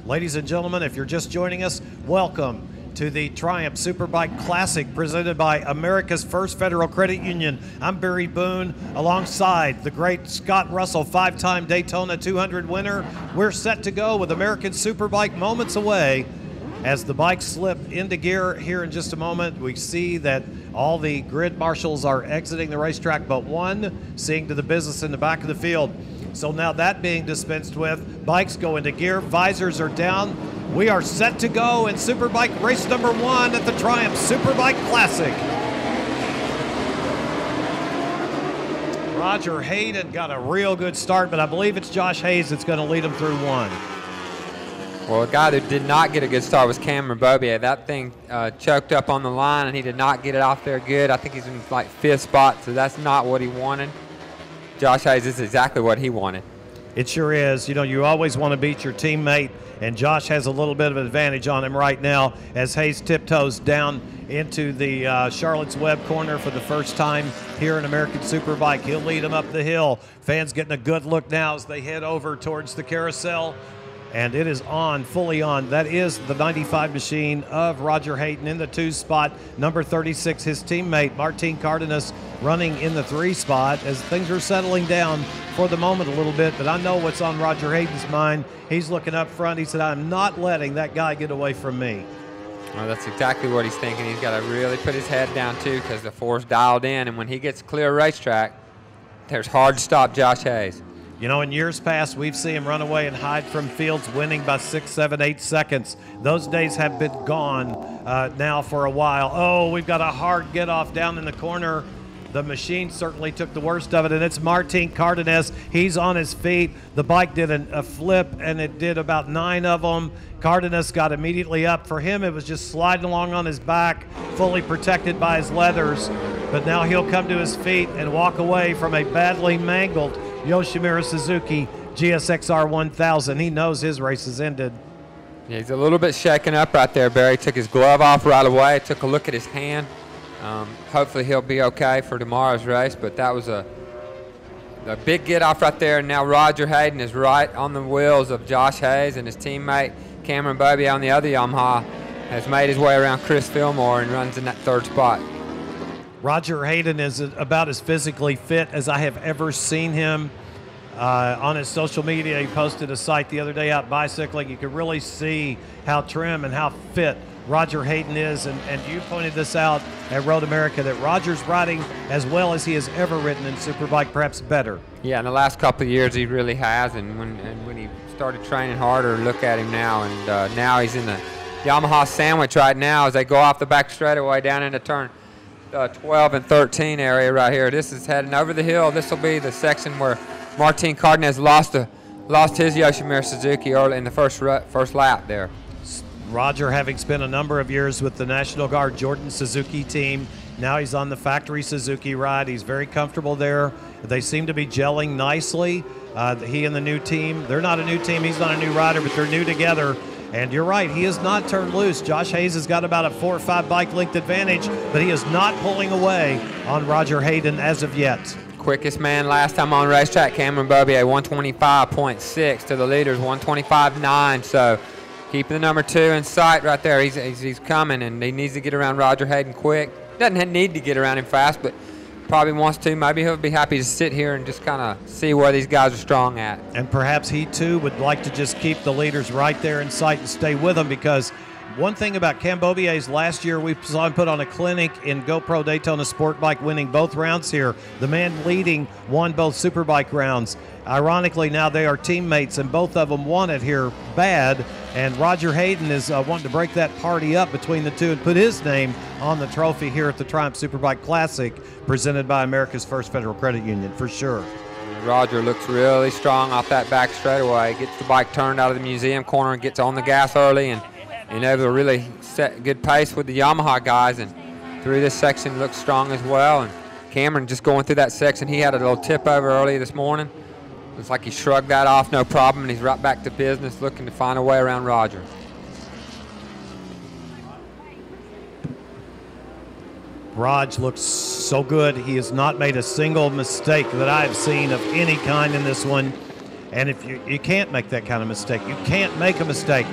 Ladies and gentlemen, if you're just joining us, welcome to the Triumph Superbike Classic presented by America's First Federal Credit Union. I'm Barry Boone alongside the great Scott Russell, 5-time Daytona 200 winner. We're set to go with American Superbike moments away. As the bikes slip into gear here in just a moment, we see that all the grid marshals are exiting the racetrack but one, seeing to the business in the back of the field. So now that being dispensed with, bikes go into gear, visors are down. We are set to go in Superbike race number 1 at the Triumph Superbike Classic. Roger Hayden got a real good start, but I believe it's Josh Hayes that's going to lead him through 1. Well, a guy that did not get a good start was Cameron Bobier. That thing choked up on the line, and he did not get it off there good. I think he's in like 5th spot, so that's not what he wanted. Josh Hayes is exactly what he wanted. It sure is. You know, you always want to beat your teammate, and Josh has a little bit of an advantage on him right now as Hayes tiptoes down into the Charlotte's Web corner for the first time here in American Superbike. He'll lead him up the hill. Fans getting a good look now as they head over towards the carousel. And it is on, fully on. That is the 95 machine of Roger Hayden in the 2 spot. Number 36, his teammate, Martin Cardenas, running in the 3 spot as things are settling down for the moment a little bit. But I know what's on Roger Hayden's mind. He's looking up front. He said, I'm not letting that guy get away from me. Well, that's exactly what he's thinking. He's got to really put his head down, too, because the force dialed in. And when he gets clear racetrack, there's hard to stop Josh Hayes. You know, in years past, we've seen him run away and hide from fields, winning by 6, 7, 8 seconds. Those days have been gone now for a while. Oh, we've got a hard get-off down in the corner. The machine certainly took the worst of it, and it's Martin Cardenas. He's on his feet. The bike did a flip, and it did about 9 of them. Cardenas got immediately up. For him, it was just sliding along on his back, fully protected by his leathers. But now he'll come to his feet and walk away from a badly mangled Yoshimura Suzuki GSXR 1000. He knows his race is ended. Yeah, he's a little bit shaken up right there, Barry. Took his glove off right away, took a look at his hand. Hopefully he'll be okay for tomorrow's race, but that was a big get off right there. And now Roger Hayden is right on the wheels of Josh Hayes, and his teammate Cameron Bobier on the other Yamaha has made his way around Chris Fillmore and runs in that 3rd spot. Roger Hayden is about as physically fit as I have ever seen him. On his social media, he posted a sight the other day out bicycling. You could really see how trim and how fit Roger Hayden is, and you pointed this out at Road America, that Roger's riding as well as he has ever ridden in Superbike, perhaps better. Yeah, in the last couple of years he really has, and when he started training harder, look at him now, and now he's in the Yamaha sandwich right now as they go off the back straightaway down into turn 12 and 13 area right here. This is heading over the hill. This will be the section where Martin Cardenas lost his Yoshimura Suzuki early in the first lap there. Roger, having spent a number of years with the National Guard Jordan Suzuki team, now he's on the factory Suzuki ride. He's very comfortable there. They seem to be gelling nicely. He and the new team, they're not a new team, he's not a new rider, but they're new together. And you're right, he has not turned loose. Josh Hayes has got about a 4 or 5 bike length advantage, but he is not pulling away on Roger Hayden as of yet. Quickest man last time on racetrack, Cameron Bobier, 125.6 to the leaders, 125.9. So keeping the number 2 in sight right there. He's coming, and he needs to get around Roger Hayden quick. Doesn't need to get around him fast, but probably wants to. Maybe he'll be happy to sit here and just kind of see where these guys are strong at. And perhaps he too would like to just keep the leaders right there in sight and stay with them, because one thing about Cam Bobier's last year, we saw him put on a clinic in GoPro Daytona Sport Bike, winning both rounds here. The man leading won both Superbike rounds. Ironically, now they are teammates, and both of them won it here bad. And Roger Hayden is wanting to break that party up between the two and put his name on the trophy here at the Triumph Superbike Classic, presented by America's First Federal Credit Union, for sure. Roger looks really strong off that back straightaway. Gets the bike turned out of the museum corner and gets on the gas early, and able to really set good pace with the Yamaha guys. And through this section looks strong as well. And Cameron just going through that section, he had a little tip over early this morning. Looks like he shrugged that off, no problem, and he's right back to business, looking to find a way around Roger. Raj looks so good. He has not made a single mistake that I have seen of any kind in this one. And if you can't make that kind of mistake, you can't make a mistake.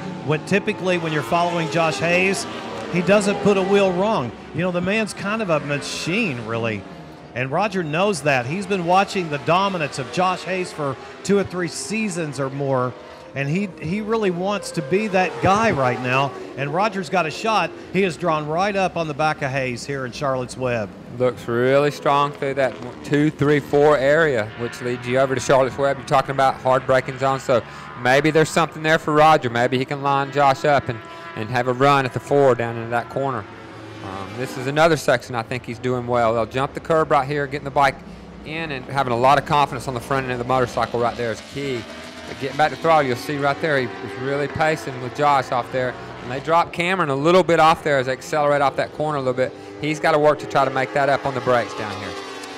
Typically when you're following Josh Hayes, he doesn't put a wheel wrong. You know, the man's kind of a machine, really. And Roger knows that. He's been watching the dominance of Josh Hayes for 2 or 3 seasons or more. And he really wants to be that guy right now. And Roger's got a shot. He is drawn right up on the back of Hayes here in Charlotte's Web. Looks really strong through that 2, 3, 4 area, which leads you over to Charlotte's Web. You're talking about hard braking zone, so maybe there's something there for Roger. Maybe he can line Josh up and have a run at the 4 down into that corner. This is another section I think he's doing well. They'll jump the curb right here, getting the bike in, and having a lot of confidence on the front end of the motorcycle right there is key. But getting back to throttle, you'll see right there, he's really pacing with Josh off there. And they drop Cameron a little bit off there as they accelerate off that corner a little bit. He's got to work to try to make that up on the brakes down here.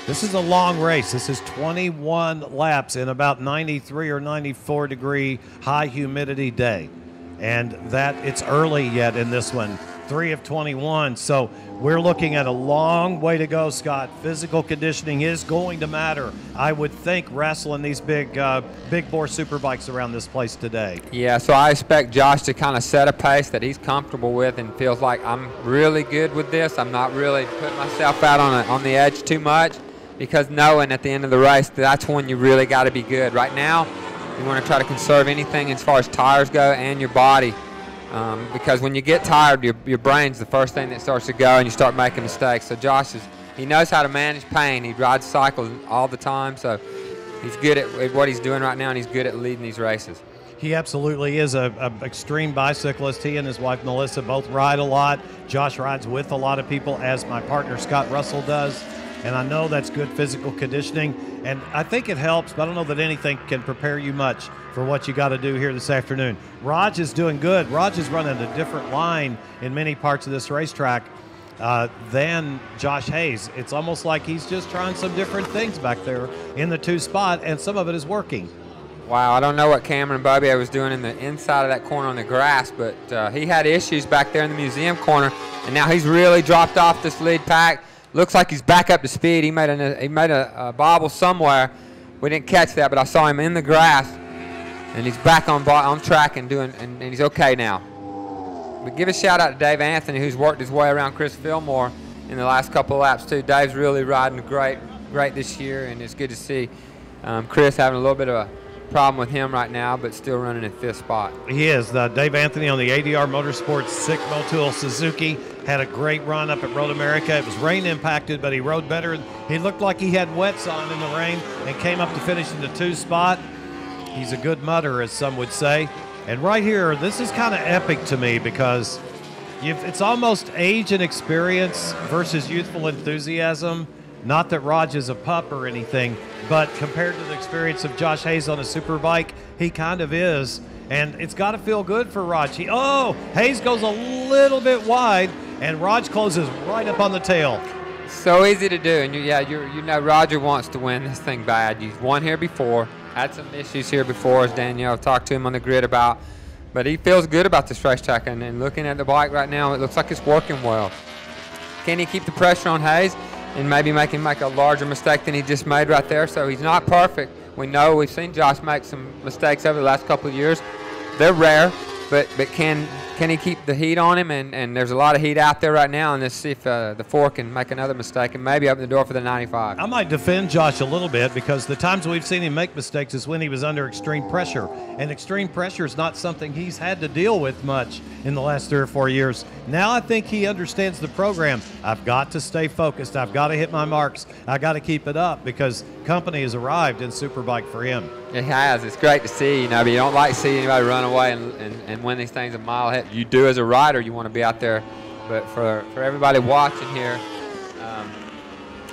This is a long race. This is 21 laps in about 93 or 94 degree high humidity day. And it's early yet in this one, 3 of 21. So we're looking at a long way to go, Scott. Physical conditioning is going to matter, I would think, wrestling these big bore superbikes around this place today. Yeah, so I expect Josh to kind of set a pace that he's comfortable with and feels like I'm really good with this. I'm not really putting myself out on the edge too much, because knowing at the end of the race, that's when you really got to be good. Right now, you want to try to conserve anything as far as tires go and your body. Because when you get tired, your brain's the first thing that starts to go and you start making mistakes. So Josh he knows how to manage pain. He rides cycles all the time, so he's good at what he's doing right now, and he's good at leading these races. He absolutely is an extreme bicyclist. He and his wife Melissa both ride a lot. Josh rides with a lot of people, as my partner Scott Russell does. And I know that's good physical conditioning, and I think it helps, but I don't know that anything can prepare you much for what you got to do here this afternoon. Raj is doing good. Raj is running a different line in many parts of this racetrack than Josh Hayes. It's almost like he's just trying some different things back there in the 2 spot, and some of it is working. Wow, I don't know what Cameron Bobby was doing in the inside of that corner on the grass, but he had issues back there in the museum corner, and now he's really dropped off this lead pack. Looks like he's back up to speed. He made a bobble somewhere. We didn't catch that, but I saw him in the grass, and he's back on track and he's okay now. But give a shout out to Dave Anthony, who's worked his way around Chris Fillmore in the last couple of laps too. Dave's really riding great this year, and it's good to see Chris having a little bit of a problem with him right now, but still running in 5th spot. He is. Dave Anthony on the ADR Motorsports Sick Motul Suzuki had a great run up at Road America. It was rain impacted, but he rode better. He looked like he had wets on in the rain and came up to finish in the 2 spot. He's a good mudder, as some would say. And right here, this is kind of epic to me, because it's almost age and experience versus youthful enthusiasm. Not that Raj is a pup or anything, but compared to the experience of Josh Hayes on a superbike, he kind of is. And it's got to feel good for Raj. Hayes goes a little bit wide, and Raj closes right up on the tail. So easy to do, and you know Roger wants to win this thing bad. He's won here before, had some issues here before, as Danielle talked to him on the grid about, but he feels good about this racetrack, and looking at the bike right now, it looks like it's working well. Can he keep the pressure on Hayes and maybe make him make a larger mistake than he just made right there? So he's not perfect. We've seen Josh make some mistakes over the last couple of years. They're rare, but can he keep the heat on him? And there's a lot of heat out there right now, and let's see if the 4 can make another mistake and maybe open the door for the 95. I might defend Josh a little bit, because the times we've seen him make mistakes is when he was under extreme pressure. And extreme pressure is not something he's had to deal with much in the last 3 or 4 years. Now I think he understands the program. I've got to stay focused. I've got to hit my marks. I got to keep it up, because company has arrived in Superbike for him. It has. It's great to see, but you don't like to see anybody run away and win these things a mile ahead. You do as a rider. You want to be out there. But for everybody watching here,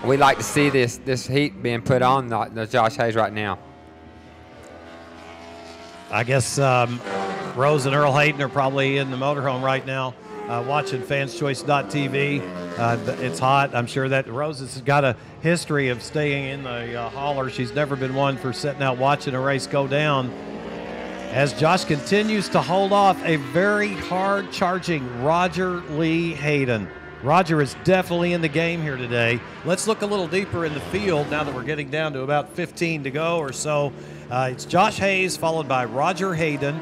we like to see this heat being put on the Josh Hayes right now. I guess Rose and Earl Hayden are probably in the motorhome right now watching fanschoice.tv. It's hot. I'm sure that Rose has got a history of staying in the hauler. She's never been one for sitting out watching a race go down. As Josh continues to hold off a very hard-charging Roger Lee Hayden. Roger is definitely in the game here today. Let's look a little deeper in the field now that we're getting down to about 15 to go or so. It's Josh Hayes followed by Roger Hayden.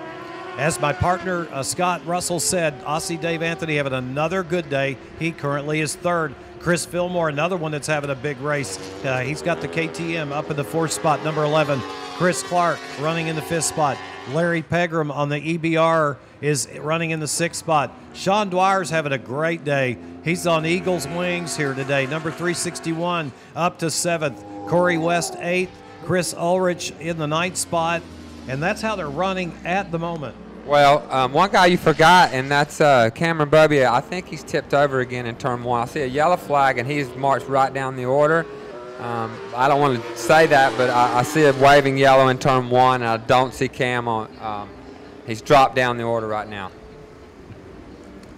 As my partner Scott Russell said, Aussie Dave Anthony having another good day. He currently is third. Chris Fillmore, another one that's having a big race. He's got the KTM up in the fourth spot, number 11. Chris Clark running in the fifth spot. Larry Pegram on the EBR is running in the sixth spot. Sean Dwyer's having a great day. He's on Eagles wings here today. Number 361 up to seventh. Corey West eighth. Chris Ulrich in the ninth spot. And that's how they're running at the moment. Well, one guy you forgot, and that's Cameron Bobbier. I think he's tipped over again in turn one. I see a yellow flag, and he's marched right down the order. I don't want to say that, but I see a waving yellow in turn one, and I don't see Cam on. He's dropped down the order right now.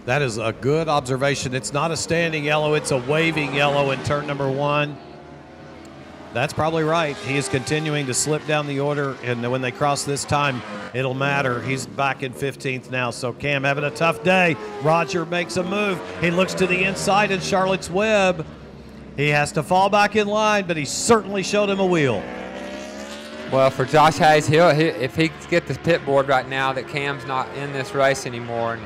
That is a good observation. It's not a standing yellow, it's a waving yellow in turn number one. That's probably right. He is continuing to slip down the order, and when they cross this time, it'll matter. He's back in 15th now, so Cam having a tough day. Roger makes a move. He looks to the inside in Charlotte's Web. He has to fall back in line, but he certainly showed him a wheel. Well, for Josh Hayes, if he gets the pit board right now that Cam's not in this race anymore, and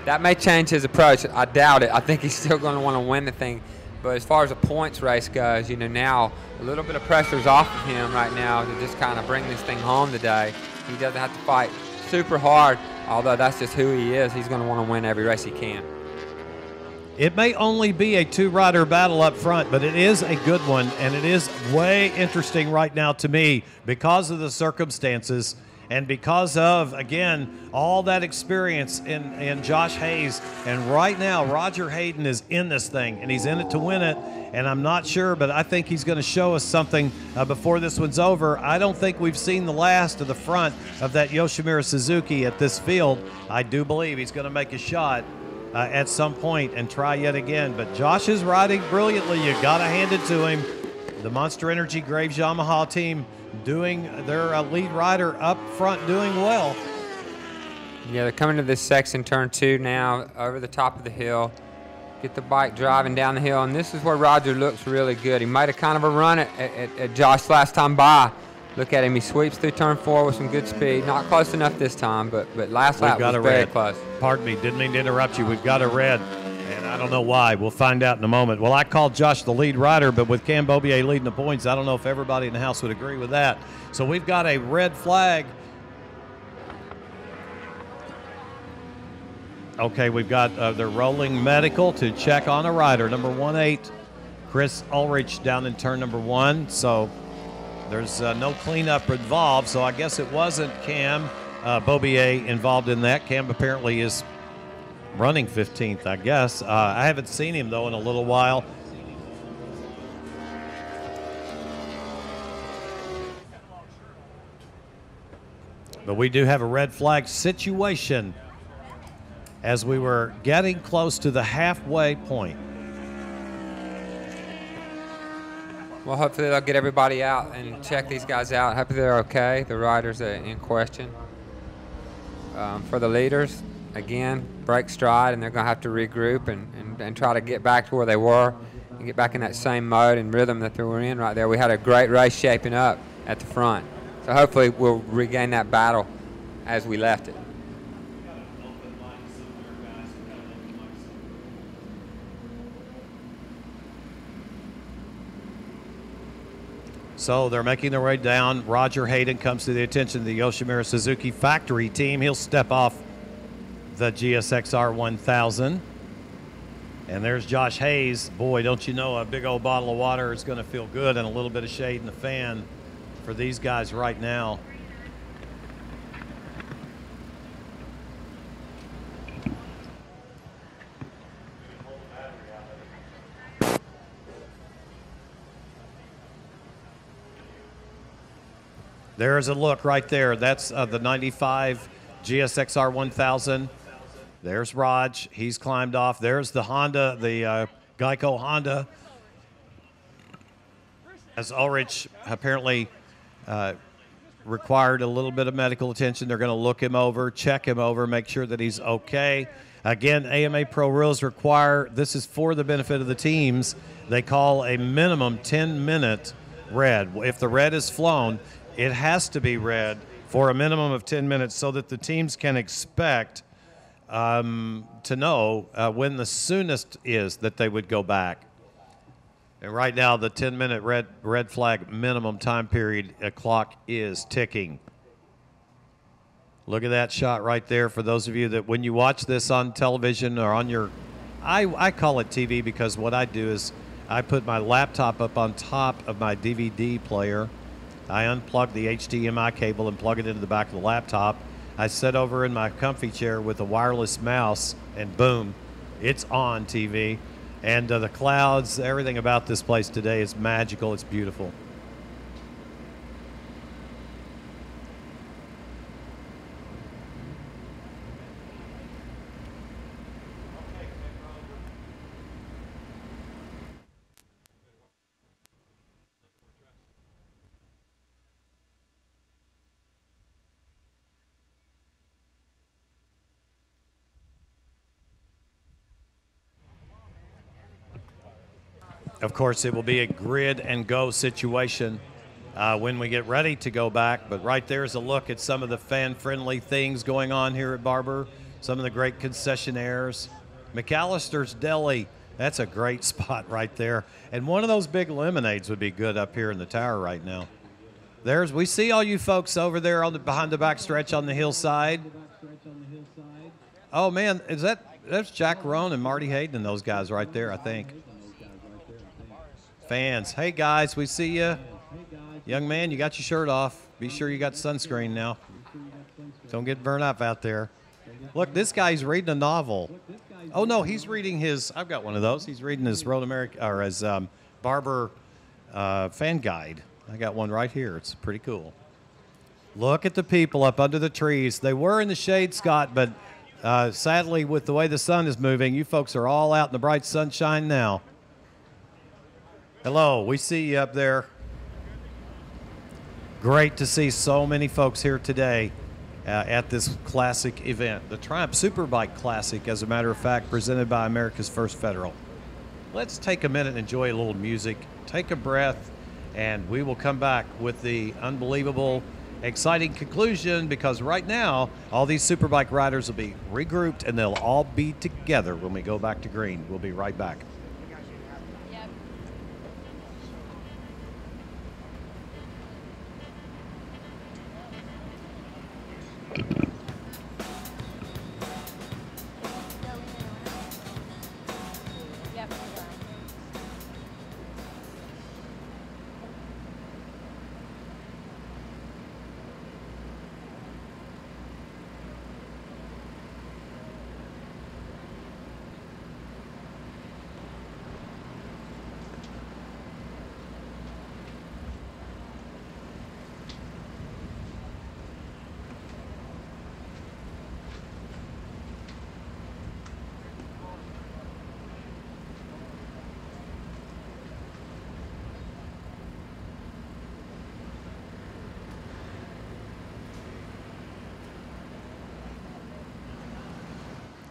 that may change his approach. I doubt it. I think he's still going to want to win the thing. But as far as a points race goes, now a little bit of pressure is off of him right now to just kind of bring this thing home today. He doesn't have to fight super hard, although that's just who he is. He's going to want to win every race he can. It may only be a two-rider battle up front, but it is a good one, and it is way interesting right now to me because of the circumstances and because of, again, all that experience in Josh Hayes. And right now, Roger Hayden is in this thing, and he's in it to win it. And I'm not sure, but I think he's going to show us something before this one's over. I don't think we've seen the last of the front of that Yoshimura Suzuki at this field. I do believe he's going to make a shot at some point and try yet again. But Josh is riding brilliantly. You got to hand it to him. The Monster Energy Graves Yamaha team doing their lead rider up front doing well. Yeah, they're coming to this section, turn two now, over the top of the hill. Get the bike driving down the hill, and this is where Roger looks really good. He made a kind of a run at Josh last time by. Look at him, he sweeps through turn four with some good speed. Not close enough this time, but last lap was very close. Pardon me, didn't mean to interrupt you. We've got a red, and I don't know why. We'll find out in a moment. Well, I called Josh the lead rider, but with Cam Bobbier leading the points, I don't know if everybody in the house would agree with that. So we've got a red flag. Okay, we've got the rolling medical to check on a rider. Number 18, Chris Ulrich down in turn number one. So there's no cleanup involved. So I guess it wasn't Cam Bobbier involved in that. Cam apparently is running 15th, I guess. I haven't seen him, though, in a little while. But we do have a red flag situation as we were getting close to the halfway point. Well, hopefully they'll get everybody out and check these guys out. Hopefully they're okay, the riders in question. For the leaders, again, break stride, and they're going to have to regroup and try to get back to where they were and get back in that same mode and rhythm that they were in right there. We had a great race shaping up at the front. So hopefully we'll regain that battle as we left it. So they're making their way down. Roger Hayden comes to the attention of the Yoshimura Suzuki factory team. He'll step off the GSXR 1000. And there's Josh Hayes. Boy, don't you know a big old bottle of water is going to feel good and a little bit of shade in the fan for these guys right now. There's a look right there. That's the 95 GSXR 1000. There's Raj. He's climbed off. There's the Honda, the Geico Honda. As Ulrich apparently required a little bit of medical attention, they're going to look him over, check him over, make sure that he's okay. Again, AMA Pro rules require, this is for the benefit of the teams, they call a minimum 10-minute red. If the red is flown, It has to be red for a minimum of 10 minutes so that the teams can expect to know when the soonest is that they would go back. And right now, the 10-minute red flag minimum time period clock is ticking. Look at that shot right there. For those of you that when you watch this on television or on your, I call it TV because what I do is I put my laptop up on top of my DVD player. I unplug the HDMI cable and plug it into the back of the laptop. I sit over in my comfy chair with a wireless mouse, and boom, it's on TV. And the clouds, everything about this place today is magical. It's beautiful. Of course, it will be a grid and go situation when we get ready to go back. But right there is a look at some of the fan-friendly things going on here at Barber. Some of the great concessionaires. McAllister's Deli, that's a great spot right there. And one of those big lemonades would be good up here in the tower right now. We see all you folks over there on behind the back stretch on the hillside. Oh man, that's Jack Roan and Marty Hayden and those guys right there, I think. Fans, hey guys, we see you. Young man, you got your shirt off. Be sure you got sunscreen now. Don't get burned up out there. Look, this guy's reading a novel. Oh no, he's reading his, I've got one of those. He's reading his Road America, or his Barber fan guide. I got one right here. It's pretty cool. Look at the people up under the trees. They were in the shade, Scott, but sadly, with the way the sun is moving, you folks are all out in the bright sunshine now. Hello, we see you up there. Great to see so many folks here today at this classic event. The Triumph Superbike Classic, as a matter of fact, presented by America's First Federal. Let's take a minute and enjoy a little music, take a breath, and we will come back with the unbelievable, exciting conclusion, because right now, all these Superbike riders will be regrouped and they'll all be together when we go back to green. We'll be right back.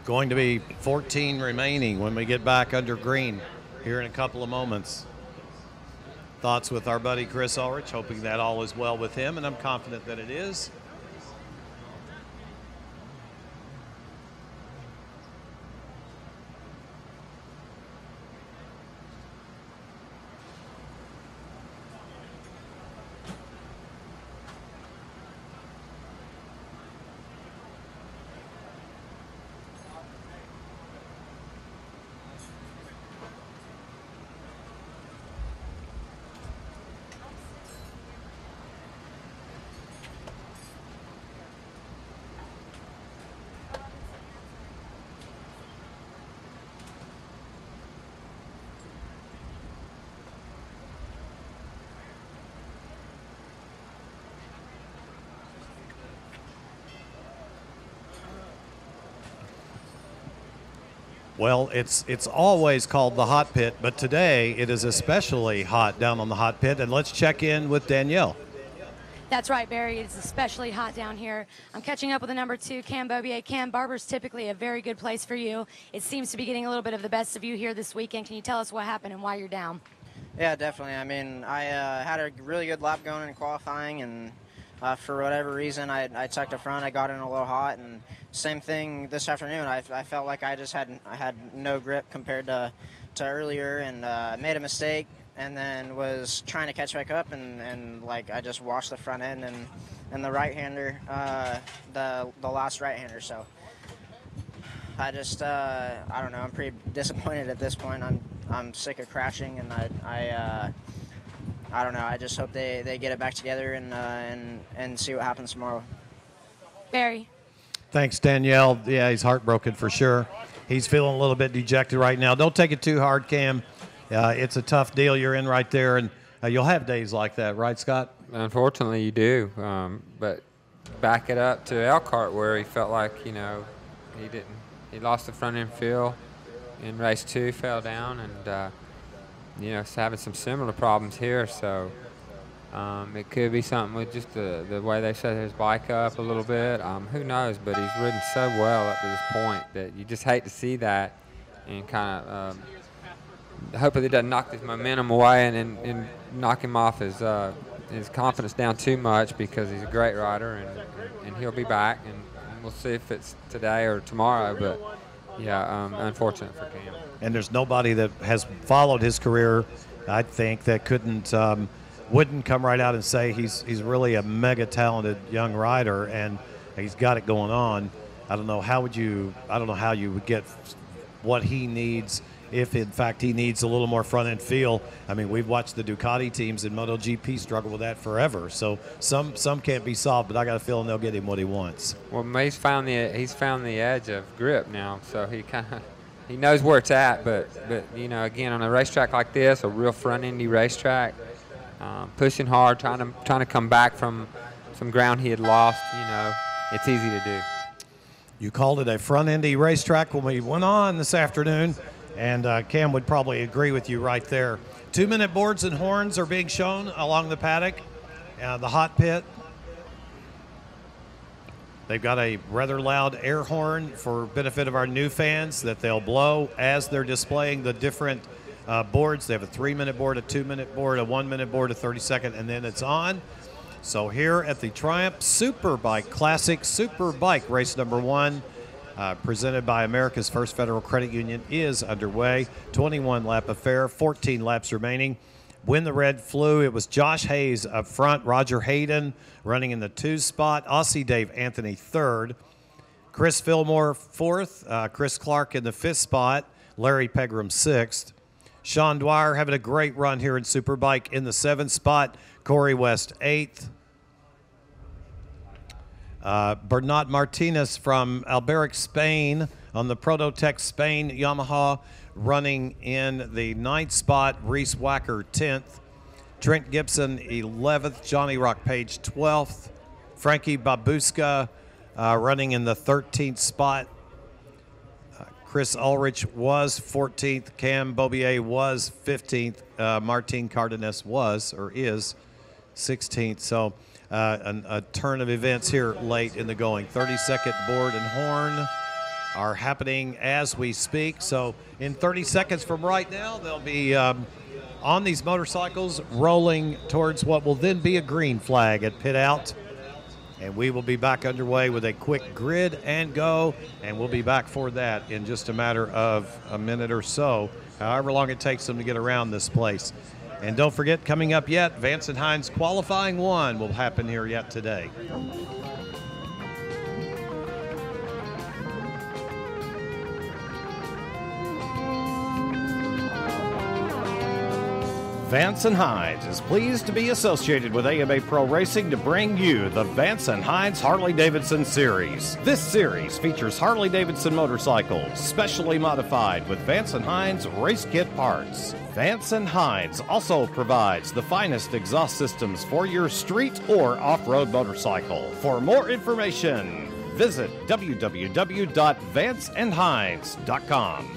Going to be 14 remaining when we get back under green here in a couple of moments. Thoughts with our buddy Chris Ulrich, hoping that all is well with him, and I'm confident that it is. Well, it's always called the hot pit, but today it is especially hot down on the hot pit. And let's check in with Danielle. That's right, Barry. It's especially hot down here. I'm catching up with the number 2, Cam Bobier. Cam, Barber's typically a very good place for you. It seems to be getting a little bit of the best of you here this weekend. Can you tell us what happened and why you're down? Yeah, definitely. I mean, I had a really good lap going in qualifying, and for whatever reason, I tucked the front. I got in a little hot, and same thing this afternoon. I felt like I had no grip compared to earlier, and made a mistake, and then was trying to catch back up, and like I just washed the front end and the right hander, the last right hander. So I just I don't know. I'm pretty disappointed at this point. I'm sick of crashing, and I don't know. I just hope they get it back together and see what happens tomorrow. Barry. Thanks, Danielle. Yeah, he's heartbroken for sure. He's feeling a little bit dejected right now. Don't take it too hard, Cam. It's a tough deal you're in right there, and you'll have days like that, right, Scott? Unfortunately, you do. But back it up to Elkhart, where he felt like, he lost the front end feel in race 2, fell down, and he's having some similar problems here. So it could be something with just the way they set his bike up a little bit. Who knows? But he's ridden so well up to this point that you just hate to see that, and kind of hopefully it doesn't knock his momentum away and knock him off his confidence down too much, because he's a great rider, and he'll be back, and we'll see if it's today or tomorrow. But yeah, unfortunate for Cam. And there's nobody that has followed his career, I think, that wouldn't come right out and say he's really a mega talented young rider and he's got it going on. I don't know how you would get what he needs, if in fact he needs a little more front end feel. I mean, we've watched the Ducati teams in MotoGP struggle with that forever. So some can't be solved, but I got a feeling they'll get him what he wants. Well, he's found the edge of grip now, so he knows where it's at. But again, on a racetrack like this, a real front endy racetrack, pushing hard, trying to come back from some ground he had lost, it's easy to do. You called it a front endy racetrack when we went on this afternoon. And Cam would probably agree with you right there. 2-minute boards and horns are being shown along the paddock, the hot pit. They've got a rather loud air horn for benefit of our new fans that they'll blow as they're displaying the different boards. They have a 3-minute board, a 2-minute board, a 1-minute board, a 30-second, and then it's on. So here at the Triumph SuperBike Classic, SuperBike race number 1, presented by America's First Federal Credit Union, is underway. 21-lap affair, 14 laps remaining. Win the red flew. It was Josh Hayes up front, Roger Hayden running in the 2 spot, Aussie Dave Anthony 3rd, Chris Fillmore 4th, Chris Clark in the 5th spot, Larry Pegram 6th. Sean Dwyer having a great run here in Superbike in the 7th spot, Corey West 8th. Bernat Martinez from Alberic, Spain, on the Prototech Spain Yamaha, running in the 9th spot. Reese Wacker 10th. Trent Gibson 11th. Johnny Rock Page 12th. Frankie Babuska running in the 13th spot. Chris Ulrich was 14th. Cam Bobier was 15th. Martin Cardenas is 16th. So a turn of events here late in the going. 30-second board and horn are happening as we speak. So in 30 seconds from right now, they'll be on these motorcycles rolling towards what will then be a green flag at pit out. And we will be back underway with a quick grid and go, and we'll be back for that in just a matter of a minute or so, however long it takes them to get around this place. And don't forget, coming up yet, Vance and Hines qualifying 1 will happen here yet today. Vance and Hines is pleased to be associated with AMA Pro Racing to bring you the Vance and Hines Harley-Davidson Series. This series features Harley-Davidson motorcycles, specially modified with Vance and Hines race kit parts. Vance and Hines also provides the finest exhaust systems for your street or off-road motorcycle. For more information, visit www.vanceandhines.com.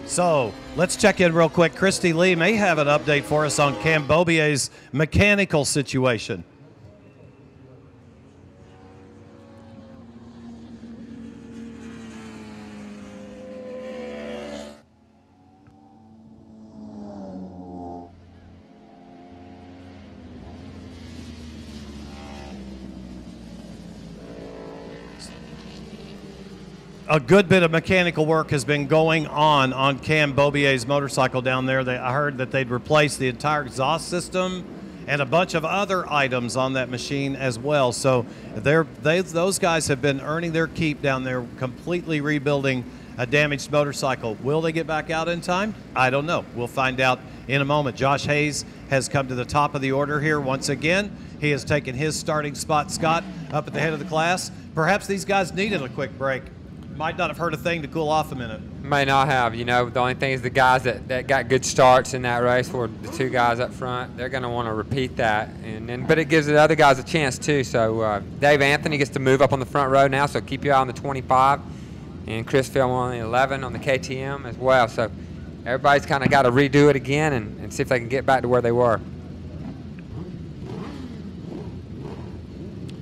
So let's check in real quick. Christy Lee may have an update for us on Cam Beaubier's mechanical situation. A good bit of mechanical work has been going on Cam Beaubier's motorcycle down there. I heard that they'd replaced the entire exhaust system and a bunch of other items on that machine as well. So those guys have been earning their keep down there, completely rebuilding a damaged motorcycle. Will they get back out in time? I don't know. We'll find out in a moment. Josh Hayes has come to the top of the order here once again. He has taken his starting spot, Scott, up at the head of the class. Perhaps these guys needed a quick break. Might not have hurt a thing to cool off a minute. May not have. You know, the only thing is the guys that got good starts in that race were the two guys up front. They're going to want to repeat that, but it gives the other guys a chance too. So Dave Anthony gets to move up on the front row now. So keep your eye on the 25, and Chris Fillmore on the 11 on the KTM as well. So everybody's kind of got to redo it again and see if they can get back to where they were.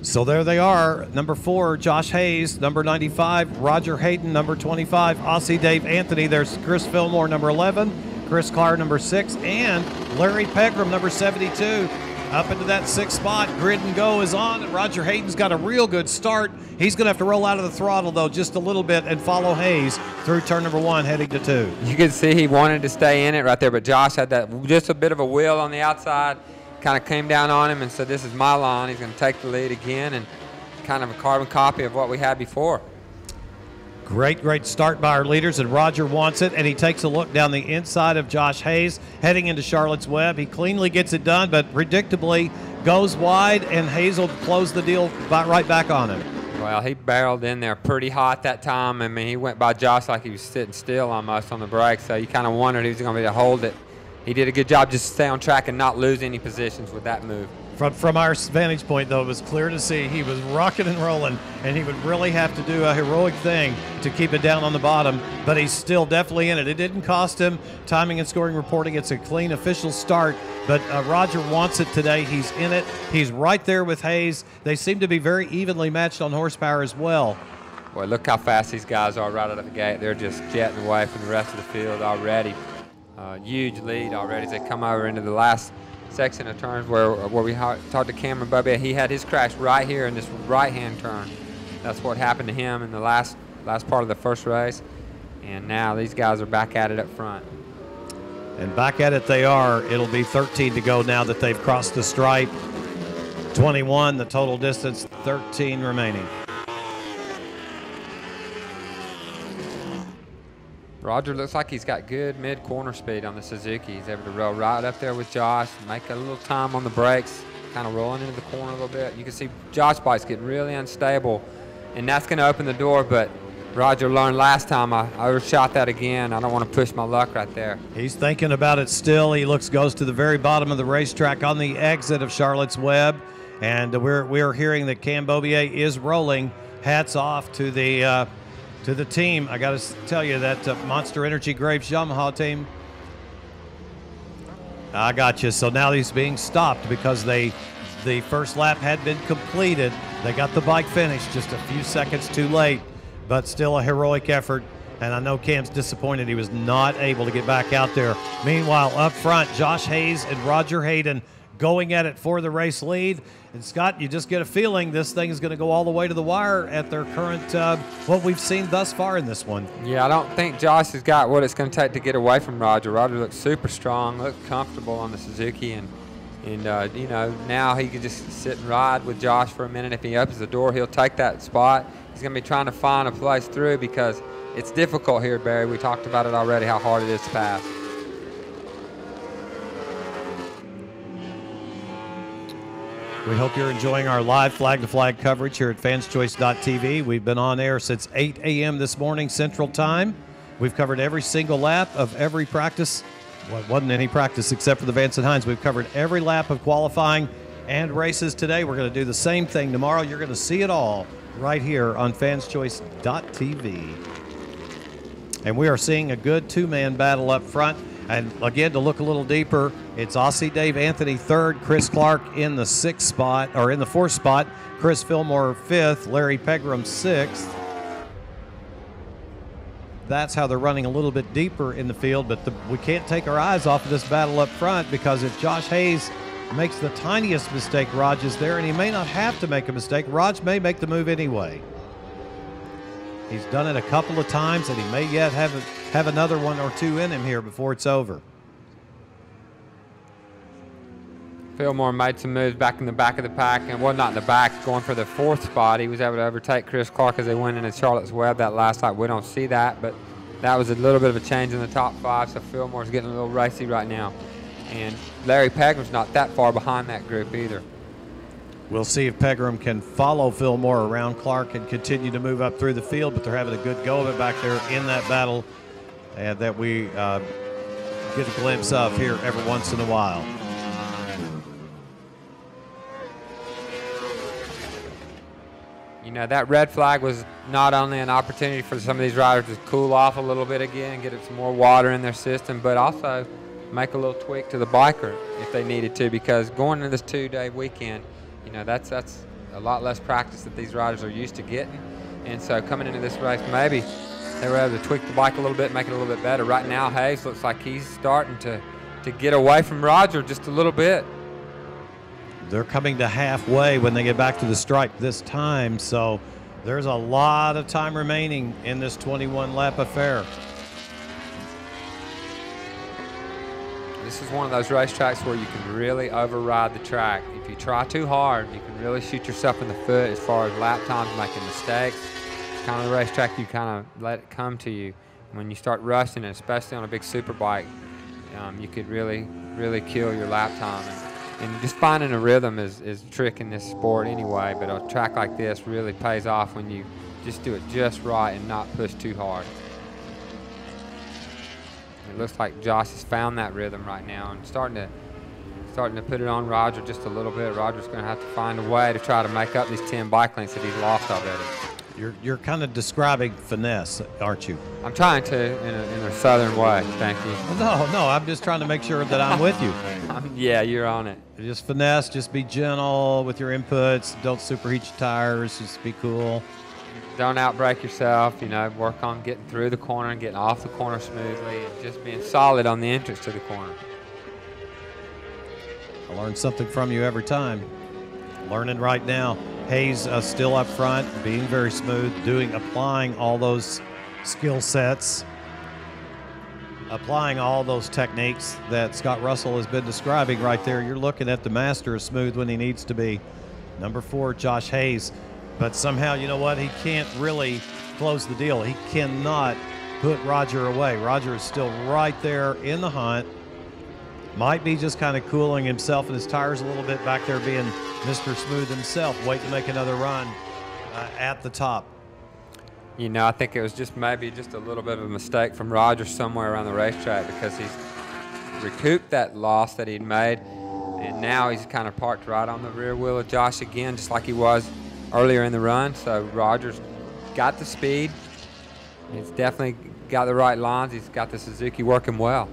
So there they are. Number 4, Josh Hayes. Number 95, Roger Hayden. Number 25, Aussie Dave Anthony. There's Chris Fillmore, number 11. Chris Carr, number 6. And Larry Pegram, number 72. Up into that 6th spot. Grid and go is on. And Roger Hayden's got a real good start. He's going to have to roll out of the throttle, though, just a little bit and follow Hayes through turn number 1, heading to 2. You can see he wanted to stay in it right there, but Josh had that just a bit of a wheel on the outside. Kind of came down on him and said, this is my line. He's going to take the lead again, and kind of a carbon copy of what we had before. Great start by our leaders, and Roger wants it, and he takes a look down the inside of Josh Hayes, heading into Charlotte's Web. He cleanly gets it done, but predictably goes wide, and Hayes will close the deal right back on him. Well, he barreled in there pretty hot that time. I mean, he went by Josh like he was sitting still almost on the brakes, so you kind of wondered he was going to be able to hold it. He did a good job just to stay on track and not lose any positions with that move. From our vantage point, though, it was clear to see he was rocking and rolling, and he would really have to do a heroic thing to keep it down on the bottom, but he's still definitely in it. It didn't cost him timing and scoring reporting. It's a clean official start, but Roger wants it today. He's in it. He's right there with Hayes. They seem to be very evenly matched on horsepower as well. Boy, look how fast these guys are right out of the gate. They're just jetting away from the rest of the field already. Huge lead already as they come over into the last section of turns where we talked to Cameron Beaubier. He had his crash right here in this right-hand turn. That's what happened to him in the last part of the first race. And now these guys are back at it up front. And back at it they are. It'll be 13 to go now that they've crossed the stripe. 21 the total distance, 13 remaining. Roger looks like he's got good mid-corner speed on the Suzuki. He's able to roll right up there with Josh, make a little time on the brakes, kind of rolling into the corner a little bit. You can see Josh's bike's getting really unstable, and that's going to open the door, but Roger learned last time I overshot that again. I don't want to push my luck right there. He's thinking about it still. He goes to the very bottom of the racetrack on the exit of Charlotte's Web, and we're hearing that Cam Beaubier is rolling. Hats off to the team. I got to tell you that Monster Energy Graves Yamaha team. I got you. So now he's being stopped because the first lap had been completed. They got the bike finished just a few seconds too late, but still a heroic effort. And I know Cam's disappointed he was not able to get back out there. Meanwhile, up front, Josh Hayes and Roger Hayden going at it for the race lead. And Scott, you just get a feeling this thing is going to go all the way to the wire at their current, what we've seen thus far in this one. Yeah, I don't think Josh has got what it's going to take to get away from Roger. Roger looks super strong, looks comfortable on the Suzuki, and you know, now he can just sit and ride with Josh for a minute. If he opens the door, he'll take that spot. He's going to be trying to find a place through because it's difficult here, Barry. We talked about it already, how hard it is to pass. We hope you're enjoying our live flag-to-flag coverage here at fanschoice.tv. We've been on air since 8 a.m. this morning Central Time. We've covered every single lap of every practice. Well, it wasn't any practice except for the Vance and Hines. We've covered every lap of qualifying and races today. We're going to do the same thing tomorrow. You're going to see it all right here on fanschoice.tv. And we are seeing a good two-man battle up front. And again, to look a little deeper, it's Aussie Dave Anthony third, Chris Clark in the sixth spot, or in the fourth spot, Chris Fillmore fifth, Larry Pegram sixth. That's how they're running a little bit deeper in the field, but we can't take our eyes off of this battle up front, because if Josh Hayes makes the tiniest mistake, Raj is there, and he may not have to make a mistake. Raj may make the move anyway. He's done it a couple of times, and he may yet have another one or two in him here before it's over. Fillmore made some moves back in the back of the pack, and well, not in the back, going for the fourth spot. He was able to overtake Chris Clark as they went into Charlotte's Web that last lap. We don't see that, but that was a little bit of a change in the top five, so Fillmore's getting a little racy right now. And Larry Pegram's not that far behind that group either. We'll see if Pegram can follow Fillmore around Clark and continue to move up through the field, but they're having a good go of it back there in that battle that we get a glimpse of here every once in a while. You know, that red flag was not only an opportunity for some of these riders to cool off a little bit again, get some more water in their system, but also make a little tweak to the biker if they needed to, because going into this two-day weekend, you know, that's a lot less practice that these riders are used to getting. And so coming into this race, maybe they were able to tweak the bike a little bit, make it a little bit better. Right now, Hayes looks like he's starting to get away from Roger just a little bit. They're coming to halfway when they get back to the stripe this time, so there's a lot of time remaining in this 21-lap affair. This is one of those racetracks where you can really override the track. If you try too hard, you can really shoot yourself in the foot as far as lap times, making mistakes. It's kind of the racetrack you kind of let it come to you. When you start rushing it, especially on a big superbike, you could really, really kill your lap time. And just finding a rhythm is a trick in this sport anyway, but a track like this really pays off when you just do it just right and not push too hard. It looks like Josh has found that rhythm right now and starting to put it on Roger just a little bit. Roger's going to have to find a way to try to make up these 10 bike lengths that he's lost already. You're kind of describing finesse, aren't you? I'm trying to in a southern way, thank you. No, I'm just trying to make sure that I'm with you. Yeah, you're on it. Just finesse, just be gentle with your inputs. Don't superheat your tires, just be cool. Don't outbrake yourself, you know, work on getting through the corner and getting off the corner smoothly and just being solid on the entrance to the corner. I learn something from you every time. Learning right now. Hayes still up front, being very smooth, applying all those skill sets, applying all those techniques that Scott Russell has been describing right there. You're looking at the master of smooth when he needs to be. Number 4, Josh Hayes. But somehow, you know what? He can't really close the deal. He cannot put Roger away. Roger is still right there in the hunt. Might be just kind of cooling himself and his tires a little bit back there, being Mr. Smooth himself, waiting to make another run at the top. You know, I think it was just maybe just a little bit of a mistake from Roger somewhere around the racetrack, because he's recouped that loss that he'd made, and now he's kind of parked right on the rear wheel of Josh again, just like he was earlier in the run. So Roger's got the speed. He's definitely got the right lines. He's got the Suzuki working well.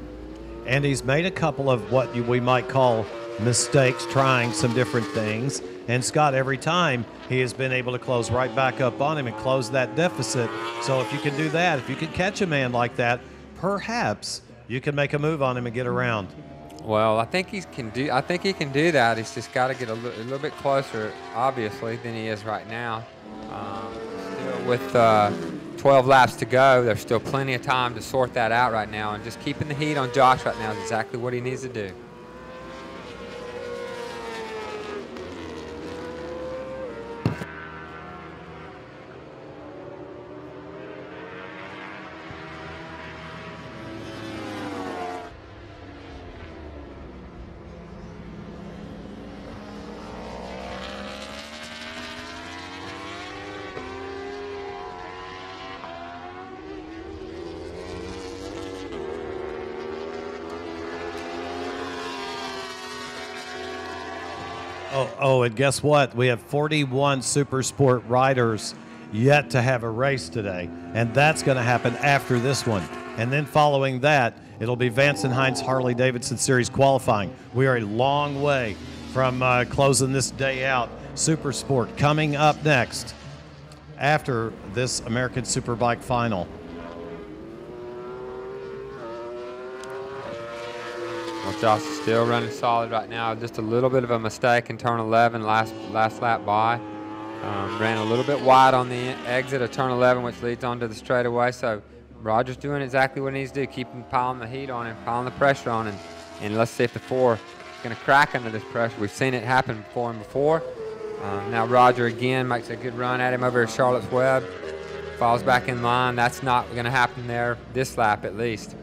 And he's made a couple of what we might call mistakes, trying some different things. And Scott, every time, he has been able to close right back up on him and close that deficit. So if you can do that, if you can catch a man like that, perhaps you can make a move on him and get around. Well, I think he can do that. He's just got to get a little bit closer, obviously, than he is right now. Still with 12 laps to go, there's still plenty of time to sort that out right now, and just keeping the heat on Josh right now is exactly what he needs to do. Oh, and guess what? We have 41 Super Sport riders yet to have a race today, and that's going to happen after this one. And then following that, it'll be Vance and Hines Harley-Davidson Series qualifying. We are a long way from closing this day out. Super Sport coming up next after this American Superbike final. Well, Josh is still running solid right now. Just a little bit of a mistake in turn 11, last lap by. Ran a little bit wide on the exit of turn 11, which leads onto the straightaway. So Roger's doing exactly what he needs to do, keeping piling the heat on him, piling the pressure on him. And let's see if the 4 is going to crack under this pressure. We've seen it happen for him before. Now Roger again makes a good run at him over at Charlotte's Web. Falls back in line. That's not going to happen there this lap at least.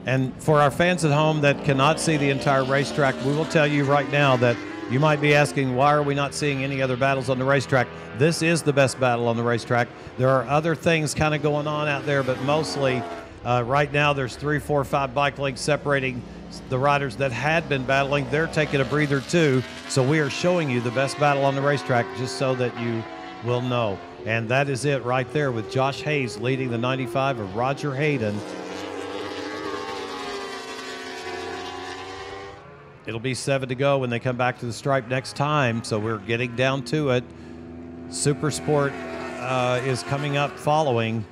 And for our fans at home that cannot see the entire racetrack, we will tell you right now that you might be asking, why are we not seeing any other battles on the racetrack? This is the best battle on the racetrack. There are other things kind of going on out there, but mostly right now there's 3, 4, 5 bike links separating the riders that had been battling. They're taking a breather too. So we are showing you the best battle on the racetrack just so that you will know. And that is it right there with Josh Hayes leading the 95 of Roger Hayden. It'll be 7 to go when they come back to the stripe next time, so we're getting down to it. Super Sport is coming up following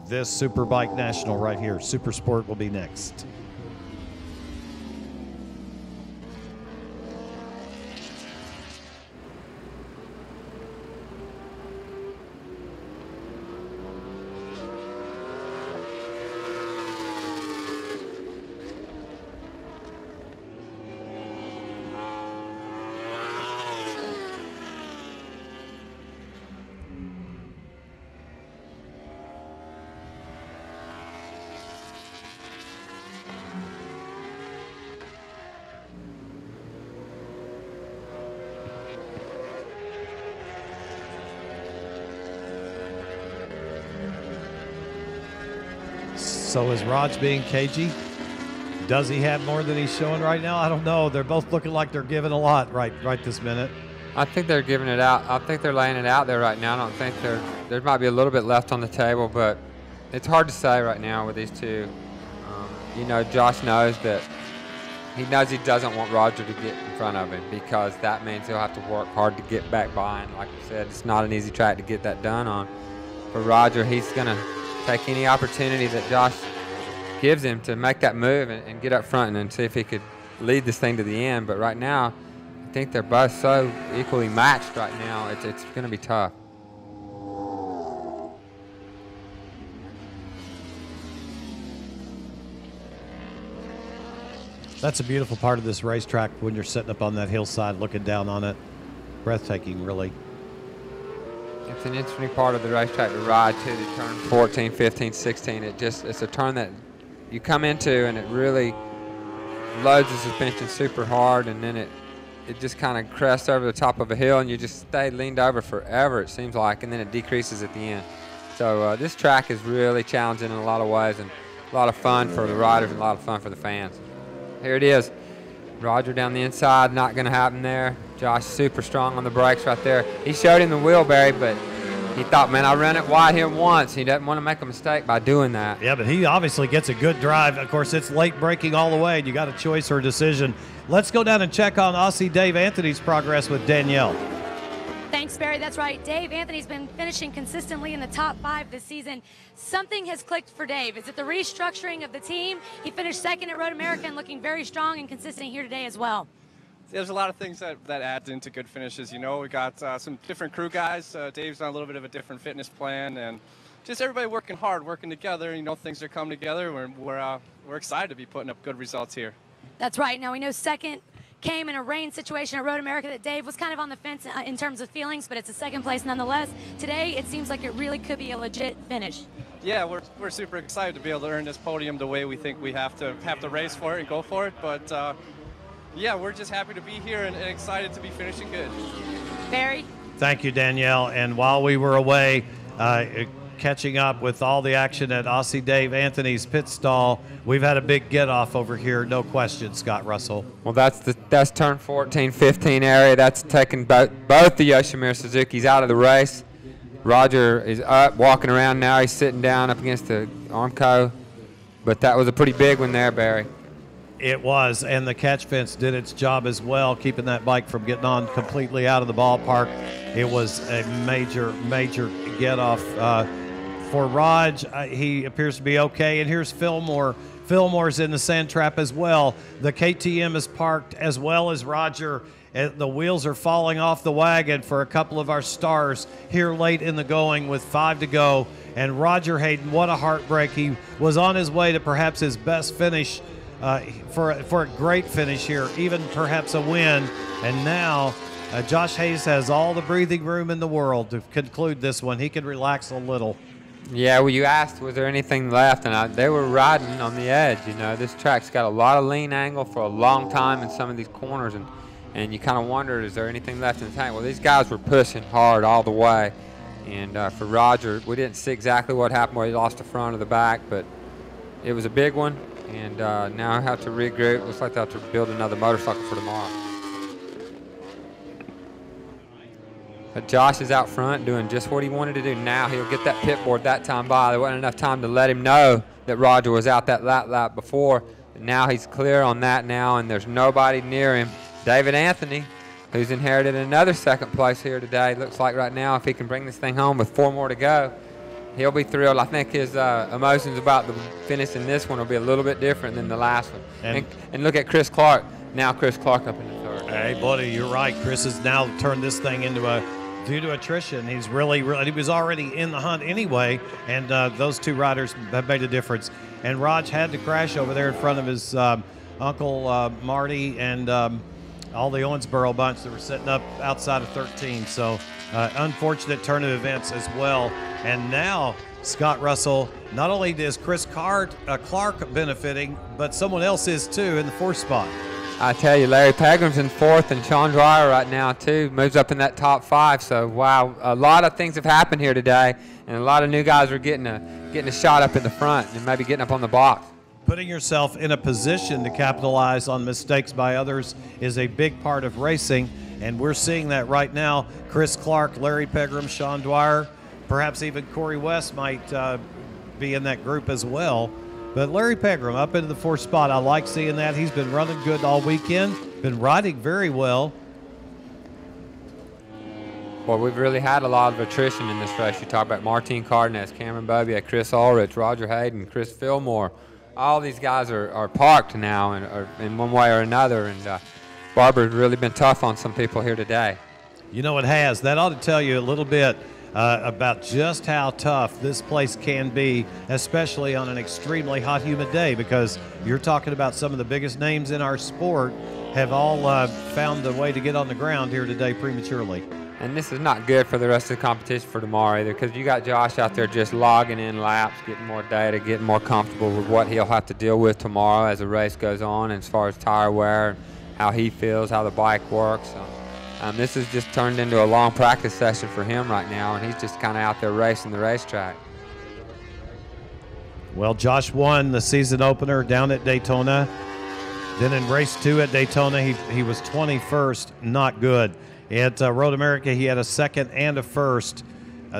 this Superbike National right here. Super Sport will be next. So is Raj being cagey? Does he have more than he's showing right now? I don't know. They're both looking like they're giving a lot right this minute. I think they're giving it out. I think they're laying it out there right now. I don't think there might be a little bit left on the table, but it's hard to say right now with these two. You know, Josh knows that he doesn't want Roger to get in front of him because that means he'll have to work hard to get back by. And like I said, it's not an easy track to get that done on. For Roger, he's going to take any opportunity that Josh gives him to make that move and get up front and see if he could lead this thing to the end. But right now, I think they're both so equally matched right now, it's going to be tough. That's a beautiful part of this racetrack when you're sitting up on that hillside looking down on it. Breathtaking, really. It's an interesting part of the racetrack to ride to the turn 14, 15, 16. It's a turn that you come into and it really loads the suspension super hard, and then it just kind of crests over the top of a hill and you just stay leaned over forever, it seems like, and then it decreases at the end. So this track is really challenging in a lot of ways and a lot of fun for the riders and a lot of fun for the fans. Here it is. Roger down the inside, not going to happen there. Josh super strong on the brakes right there. He showed him the wheelbarrow, but he thought, man, I ran it wide here once. He doesn't want to make a mistake by doing that. Yeah, but he obviously gets a good drive. Of course, it's late braking all the way, and you got a choice or a decision. Let's go down and check on Aussie Dave Anthony's progress with Danielle. Thanks, Barry. That's right. Dave Anthony's been finishing consistently in the top 5 this season. Something has clicked for Dave. Is it the restructuring of the team? He finished second at Road America and looking very strong and consistent here today as well. There's a lot of things that adds into good finishes. You know, we got some different crew guys. Dave's on a little bit of a different fitness plan, and just everybody working hard, working together. You know, things are coming together. We're excited to be putting up good results here. That's right. Now we know second came in a rain situation at Road America that Dave was kind of on the fence in terms of feelings, but it's a second place nonetheless. Today, it seems like it really could be a legit finish. Yeah, we're super excited to be able to earn this podium the way we think we have to race for it and go for it. But yeah, we're just happy to be here and excited to be finishing good. Barry? Thank you, Danielle. And while we were away, catching up with all the action at Aussie Dave Anthony's pit stall, we've had a big get-off over here, no question, Scott Russell. Well, that's turn 14, 15 area. That's taken both the Yoshimura Suzukis out of the race. Roger is up, walking around now. He's sitting down up against the Armco. But that was a pretty big one there, Barry. It was, and the catch fence did its job as well, keeping that bike from getting on completely out of the ballpark. It was a major, major get-off for Raj. He appears to be okay, and here's Fillmore. Fillmore's in the sand trap as well. The KTM is parked as well as Roger. The wheels are falling off the wagon for a couple of our stars here late in the going with 5 to go. And Roger Hayden, what a heartbreak. He was on his way to perhaps his best finish for a great finish here, even perhaps a win. And now Josh Hayes has all the breathing room in the world to conclude this one. He can relax a little. Yeah, well, you asked, was there anything left? And they were riding on the edge. You know, this track's got a lot of lean angle for a long time in some of these corners. And you kind of wondered, is there anything left in the tank? Well, these guys were pushing hard all the way. And for Roger, we didn't see exactly what happened where he lost the front or the back, but it was a big one. And now I have to regroup. Looks like they have to build another motorcycle for tomorrow. But Josh is out front doing just what he wanted to do. Now he'll get that pit board that time by. There wasn't enough time to let him know that Roger was out that lap before. But now he's clear on that now, and there's nobody near him. David Anthony, who's inherited another second place here today. Looks like right now, if he can bring this thing home with 4 more to go, he'll be thrilled. I think his emotions about the finish in this one will be a little bit different than the last one. And look at Chris Clark. Now Chris Clark up in the third. Hey, buddy, you're right. Chris has now turned this thing into due to attrition. He's really, he was already in the hunt anyway, and those 2 riders have made a difference. And Raj had to crash over there in front of his uncle Marty and all the Owensboro bunch that were sitting up outside of 13. So unfortunate turn of events as well. And now Scott Russell, not only is Chris Clark benefiting, but someone else is too in the 4th spot. I tell you, Larry Pegram's in 4th, and Sean Dwyer right now too moves up in that top 5. So wow, a lot of things have happened here today, and a lot of new guys are getting a shot up in the front and maybe getting up on the box. Putting yourself in a position to capitalize on mistakes by others is a big part of racing, and we're seeing that right now. Chris Clark, Larry Pegram, Sean Dwyer, perhaps even Corey West might be in that group as well. But Larry Pegram up into the 4th spot. I like seeing that. He's been running good all weekend, been riding very well. Well, we've really had a lot of attrition in this race. You talk about Martin Cardenas, Cameron Bobbitt, Chris Ulrich, Roger Hayden, Chris Fillmore. All these guys are parked now in one way or another, and Barber's really been tough on some people here today. You know, it has. That ought to tell you a little bit about just how tough this place can be, especially on an extremely hot, humid day, because you're talking about some of the biggest names in our sport have all found a way to get on the ground here today prematurely. And this is not good for the rest of the competition for tomorrow either, because you got Josh out there just logging in laps, getting more data, getting more comfortable with what he'll have to deal with tomorrow as the race goes on, as far as tire wear, how he feels, how the bike works. This has just turned into a long practice session for him right now, and he's just kind of out there racing the racetrack. Well, Josh won the season opener down at Daytona. Then in race 2 at Daytona, he was 21st, not good. At Road America, he had a 2nd and a 1st.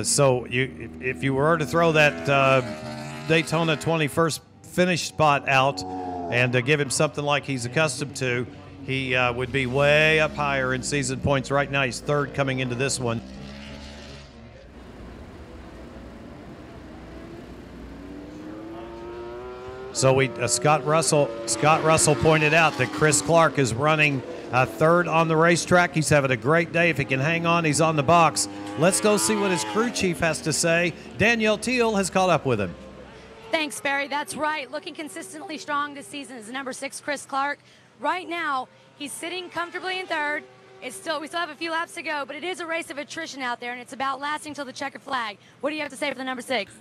So if you were to throw that Daytona 21st finish spot out and give him something like he's accustomed to, he would be way up higher in season points. Right now, he's 3rd coming into this one. So Scott Russell pointed out that Chris Clark is running 3rd on the racetrack. He's having a great day. If he can hang on, he's on the box. Let's go see what his crew chief has to say. Danielle Teal has caught up with him. Thanks, Barry. That's right. Looking consistently strong this season is number 6, Chris Clark. Right now, he's sitting comfortably in 3rd. We still have a few laps to go, but it is a race of attrition out there, and it's about lasting till the checkered flag. What do you have to say for the number 6?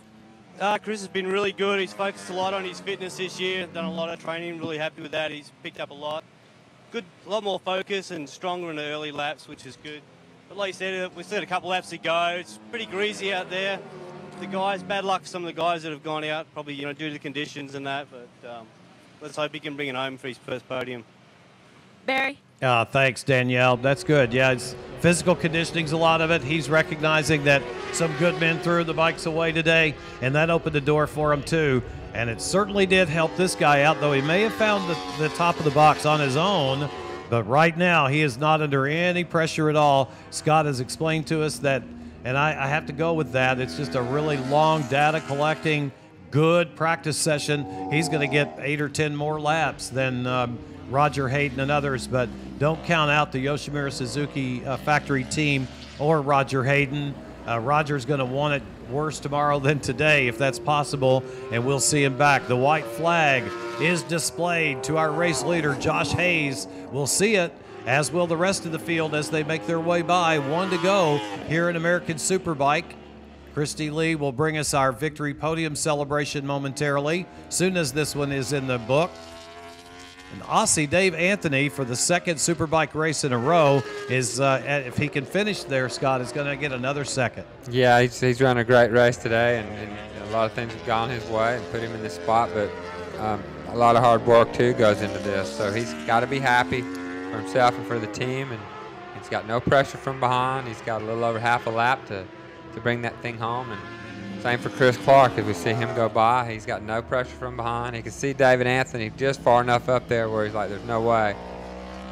Chris has been really good. He's focused a lot on his fitness this year, done a lot of training, really happy with that. He's picked up a lot. Good, a lot more focus and stronger in the early laps, which is good. But like you said, we've still got a couple laps to go. It's pretty greasy out there. The guys, bad luck for some of the guys that have gone out, probably due to the conditions and that, but let's hope he can bring it home for his first podium. Barry? Thanks, Danielle. That's good. Yeah, it's physical conditioning's a lot of it. He's recognizing that some good men threw the bikes away today, and that opened the door for him too. And it certainly did help this guy out, though he may have found the top of the box on his own. But right now, he is not under any pressure at all. Scott has explained to us that, and I have to go with that, it's just a really long data collecting, good practice session. He's going to get 8 or 10 more laps than Roger Hayden and others, but don't count out the Yoshimura Suzuki factory team or Roger Hayden. Roger's going to want it worse tomorrow than today, if that's possible, and we'll see him back. The white flag is displayed to our race leader, Josh Hayes. We'll see it, as will the rest of the field as they make their way by. 1 to go here in American Superbike. Christy Lee will bring us our victory podium celebration momentarily, soon as this one is in the book. And Aussie Dave Anthony, for the second Superbike race in a row, is if he can finish there, Scott, is going to get another second. Yeah, he's run a great race today, and a lot of things have gone his way and put him in this spot, but a lot of hard work, too, goes into this. So he's got to be happy for himself and for the team, and he's got no pressure from behind. He's got a little over half a lap to bring that thing home. And same for Chris Clark. As we see him go by, he's got no pressure from behind. He can see David Anthony just far enough up there where he's like, there's no way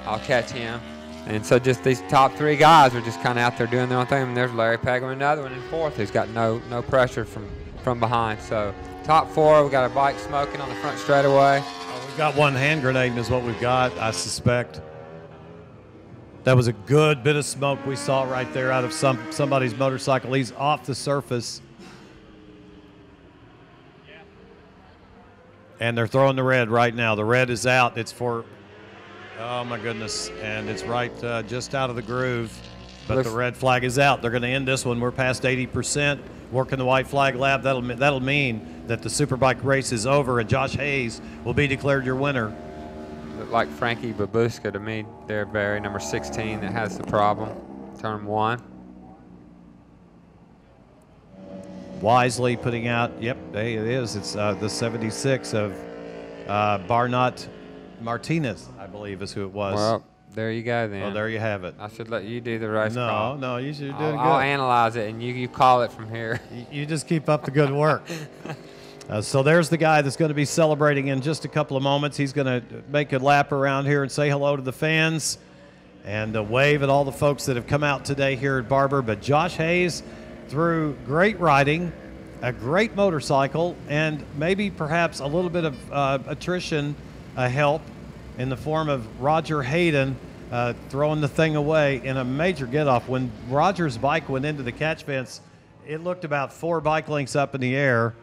I'll catch him. And so just these top 3 guys are just kind of out there doing their own thing. And there's Larry Pegler, another one in 4th, who's got no pressure from behind. So top 4, we got a bike smoking on the front straightaway. We've got one hand grenade is what we've got, I suspect. That was a good bit of smoke we saw right there out of somebody's motorcycle. He's off the surface. And they're throwing the red right now. The red is out. It's for, oh my goodness, and it's right just out of the groove. But the red flag is out. They're going to end this one. We're past 80%. Working the white flag lap. That'll mean that the Superbike race is over, and Josh Hayes will be declared your winner. Look like Frankie Babushka to me there, Barry, number 16, that has the problem. Turn 1. Wisely putting out, yep, hey, it is. It's the 76 of Barnott Martinez, I believe is who it was. Well, there you go then. Well, there you have it. I should let you do the race call. No, you should do it good. I'll analyze it, and you call it from here. You just keep up the good work. So there's the guy that's going to be celebrating in just a couple of moments. He's going to make a lap around here and say hello to the fans and wave at all the folks that have come out today here at Barber. But Josh Hayes, through great riding, a great motorcycle, and maybe perhaps a little bit of attrition help in the form of Roger Hayden throwing the thing away in a major get-off. When Roger's bike went into the catch fence, it looked about 4 bike lengths up in the air,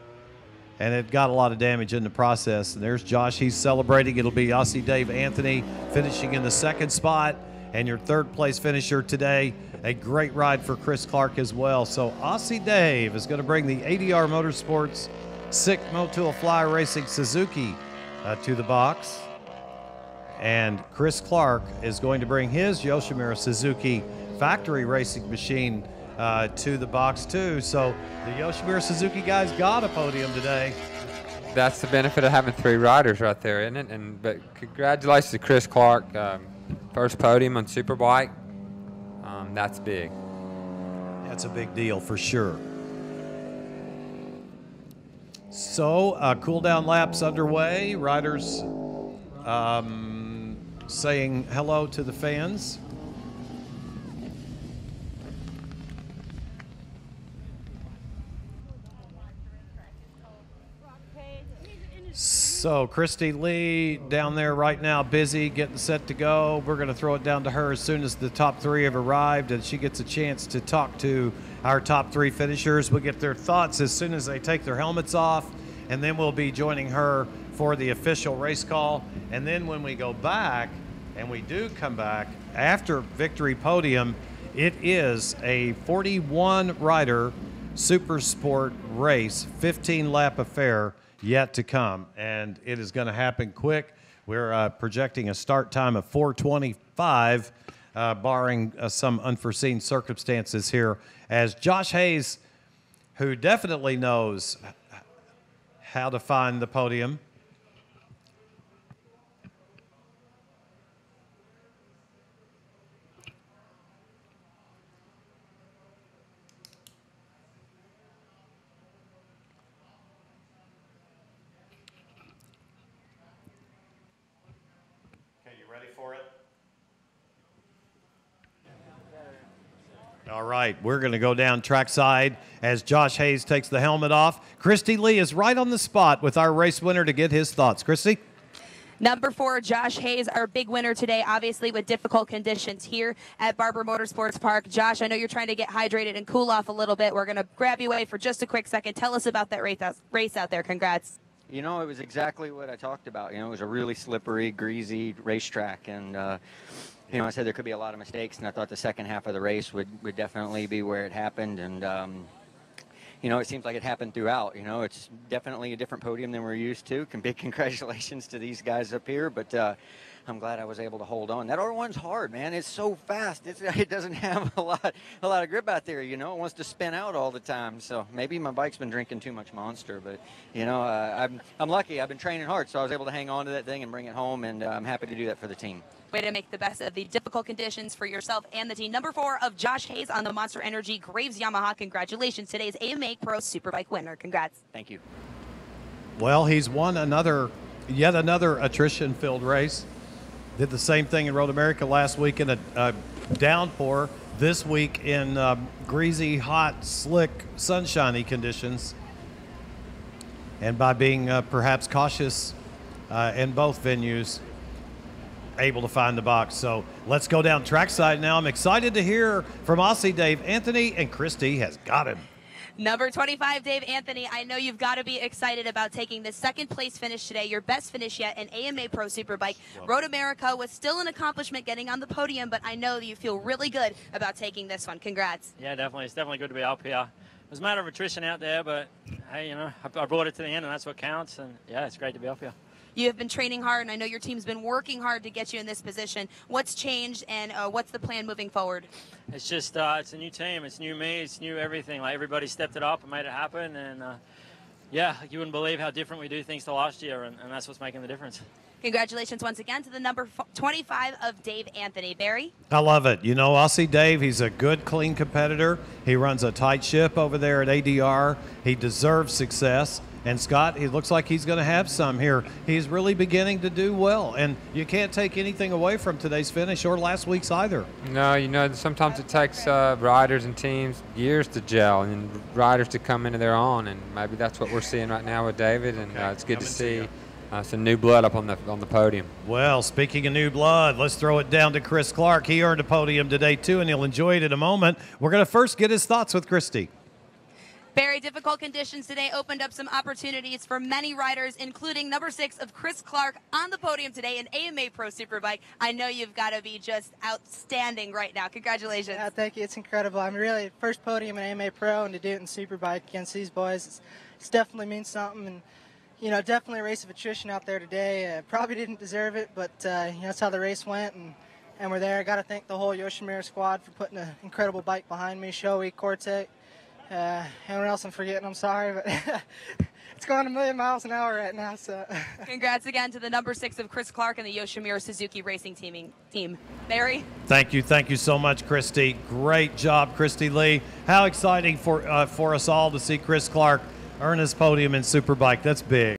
and it got a lot of damage in the process. And there's Josh. He's celebrating. It'll be Aussie Dave Anthony finishing in the 2nd spot, and your 3rd place finisher today. A great ride for Chris Clark as well. So Aussie Dave is going to bring the ADR Motorsports SICK Motul Fly Racing Suzuki to the box. And Chris Clark is going to bring his Yoshimura Suzuki factory racing machine to the box too. So the Yoshimura Suzuki guys got a podium today. That's the benefit of having 3 riders right there, isn't it? But congratulations to Chris Clark, first podium on Superbike. That's big. That's a big deal for sure. So cool down laps underway. Riders saying hello to the fans. So Christy Lee down there right now, busy getting set to go. We're going to throw it down to her as soon as the top 3 have arrived and she gets a chance to talk to our top 3 finishers. We'll get their thoughts as soon as they take their helmets off, and then we'll be joining her for the official race call. And then when we go back, and we do come back after victory podium, it is a 41-rider super sport race, 15-lap affair yet to come, and it is going to happen quick. We're projecting a start time of 4:25, barring some unforeseen circumstances here, as Josh Hayes, who definitely knows how to find the podium, ready for it? All right, we're going to go down trackside as Josh Hayes takes the helmet off. Christy Lee is right on the spot with our race winner to get his thoughts. Christy? Number 4, Josh Hayes, our big winner today, obviously with difficult conditions here at Barber Motorsports Park. Josh, I know you're trying to get hydrated and cool off a little bit. We're going to grab you away for just a quick second. Tell us about that race out there. Congrats. You know, it was exactly what I talked about. You know, it was a really slippery, greasy racetrack, and you know, I said there could be a lot of mistakes, and I thought the second half of the race would definitely be where it happened, and you know, it seems like it happened throughout. You know, it's definitely a different podium than we're used to. Big congratulations to these guys up here, but I'm glad I was able to hold on. That R1's hard, man. It's so fast. It doesn't have a lot of grip out there. You know, it wants to spin out all the time. So maybe my bike's been drinking too much Monster, but you know, I'm lucky. I've been training hard, so I was able to hang on to that thing and bring it home, and I'm happy to do that for the team. Way to make the best of the difficult conditions for yourself and the team. Number 4 of Josh Hayes on the Monster Energy Graves Yamaha. Congratulations, today's AMA Pro Superbike winner. Congrats. Thank you. Well, he's won yet another attrition-filled race. Did the same thing in Road America last week in a downpour. This week in greasy, hot, slick, sunshiny conditions. And by being perhaps cautious in both venues, able to find the box. So let's go down trackside now. I'm excited to hear from Aussie Dave Anthony, and Christy has got him. Number 25, Dave Anthony, I know you've got to be excited about taking the second place finish today, your best finish yet in AMA Pro Superbike. Road America was still an accomplishment getting on the podium, but I know that you feel really good about taking this one. Congrats. Yeah, definitely. It's definitely good to be up here. It was a matter of attrition out there, but hey, you know, I brought it to the end, and that's what counts. And yeah, it's great to be up here. You have been training hard, and I know your team's been working hard to get you in this position. What's changed, and what's the plan moving forward? It's just it's a new team. It's new me. It's new everything. Like, everybody stepped it up and made it happen. And yeah, you wouldn't believe how different we do things to last year, and that's what's making the difference. Congratulations once again to the number 25 of Dave Anthony. Barry? I love it. You know, Aussie Dave, he's a good, clean competitor. He runs a tight ship over there at ADR. He deserves success. And Scott, he looks like he's going to have some here. He's really beginning to do well. And you can't take anything away from today's finish or last week's either. No, you know, sometimes it takes riders and teams years to gel and riders to come into their own. And maybe that's what we're seeing right now with David. And it's good to see some new blood up on the podium. Well, speaking of new blood, let's throw it down to Chris Clark. He earned a podium today, too, and he'll enjoy it in a moment. We're going to first get his thoughts with Christy. Very difficult conditions today opened up some opportunities for many riders, including number 6 of Chris Clark on the podium today in AMA Pro Superbike. I know you've got to be just outstanding right now. Congratulations. Yeah, thank you. It's incredible. I'm really first podium in AMA Pro, and to do it in Superbike against these boys, it's definitely means something. And you know, definitely a race of attrition out there today. Probably didn't deserve it, but you know, that's how the race went, and we're there. I got to thank the whole Yoshimura squad for putting an incredible bike behind me. Shoei, Cortec. Anyone else I'm forgetting, I'm sorry, but it's going a million miles an hour right now. So congrats again to the number 6 of Chris Clark and the Yoshimura Suzuki Racing team. Barry? Thank you so much, Christy. Great job, Christy Lee. How exciting for us all to see Chris Clark earn his podium in Superbike. That's big.